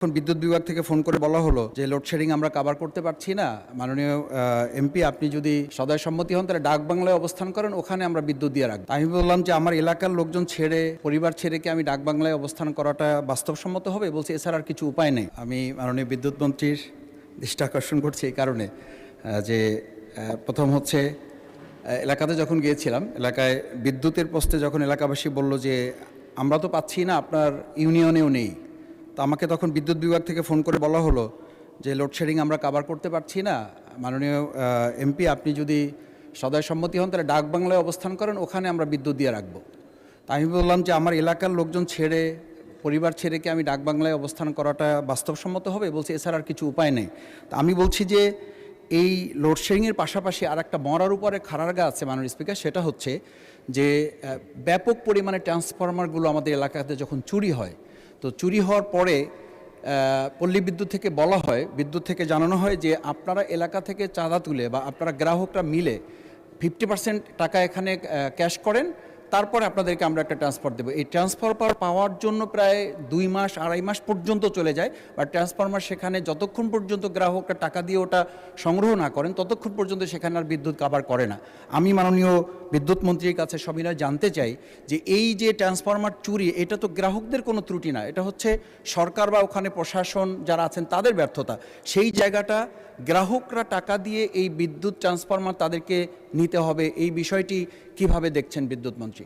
এখন বিদ্যুৎ বিভাগ থেকে ফোন করে বলা হলো যে লোডশেডিং আমরা কভার করতে পারছি না, মাননীয় এমপি আপনি যদি সদয় সম্মতি হন তাহলে ডাক বাংলায় অবস্থান করেন, ওখানে আমরা বিদ্যুৎ দিয়ে রাখবো। আমি বললাম যে আমার এলাকার লোকজন ছেড়ে, পরিবার ছেড়ে কি আমি ডাক বাংলায় অবস্থান করাটা বাস্তবসম্মত হবে? বলছে এছাড়া আর কিছু উপায় নেই। আমি মাননীয় বিদ্যুৎ মন্ত্রীর দৃষ্টি আকর্ষণ করছি এই কারণে যে প্রথম হচ্ছে এলাকাতে যখন গিয়েছিলাম, এলাকায় বিদ্যুতের পোস্টে যখন এলাকাবাসী বলল যে আমরা তো পাচ্ছি না, আপনার ইউনিয়নেও নেই, তো আমাকে তখন বিদ্যুৎ বিভাগ থেকে ফোন করে বলা হলো যে লোডশেডিং আমরা কভার করতে পারছি না, মাননীয় এমপি আপনি যদি সদয় সম্মতি হন তাহলে ডাক বাংলায় অবস্থান করেন, ওখানে আমরা বিদ্যুৎ দিয়ে রাখবো। তা আমি বললাম যে আমার এলাকার লোকজন ছেড়ে, পরিবার ছেড়ে কি আমি ডাক বাংলায় অবস্থান করাটা বাস্তবসম্মত হবে? বলছে এছাড়া আর কিছু উপায় নেই। তা আমি বলছি যে এই লোডশেডিংয়ের পাশাপাশি আর একটা মরার উপরে খাড়ারগা আছে মাননীয় স্পিকার, সেটা হচ্ছে যে ব্যাপক পরিমাণে ট্রান্সফরমারগুলো আমাদের এলাকাতে যখন চুরি হয়, তো চুরি হওয়ার পরে পল্লী বিদ্যুৎ থেকে বলা হয়, বিদ্যুৎ থেকে জানানো হয় যে আপনারা এলাকা থেকে চাঁদা তুলে বা আপনারা গ্রাহকরা মিলে 50% টাকা এখানে ক্যাশ করেন, তারপরে আপনাদেরকে আমরা একটা ট্রান্সফার দেবো। এই ট্রান্সফার পাওয়ার জন্য প্রায় 2 মাস 2.5 মাস পর্যন্ত চলে যায়, বা ট্রান্সফরমার সেখানে যতক্ষণ পর্যন্ত গ্রাহকরা টাকা দিয়ে ওটা সংগ্রহ না করেন ততক্ষণ পর্যন্ত সেখানে আর বিদ্যুৎ কাভার করে না। আমি মাননীয় বিদ্যুৎ মন্ত্রীর কাছে সবিনয় জানতে চাই যে এই যে ট্রান্সফরমার চুরি, এটা তো গ্রাহকদের কোনো ত্রুটি না, এটা হচ্ছে সরকার বা ওখানে প্রশাসন যারা আছেন তাদের ব্যর্থতা। সেই জায়গাটা গ্রাহকরা টাকা দিয়ে এই বিদ্যুৎ ট্রান্সফরমার তাদেরকে নিতে হবে, এই বিষয়টি কিভাবে দেখছেন বিদ্যুৎ মন্ত্রী?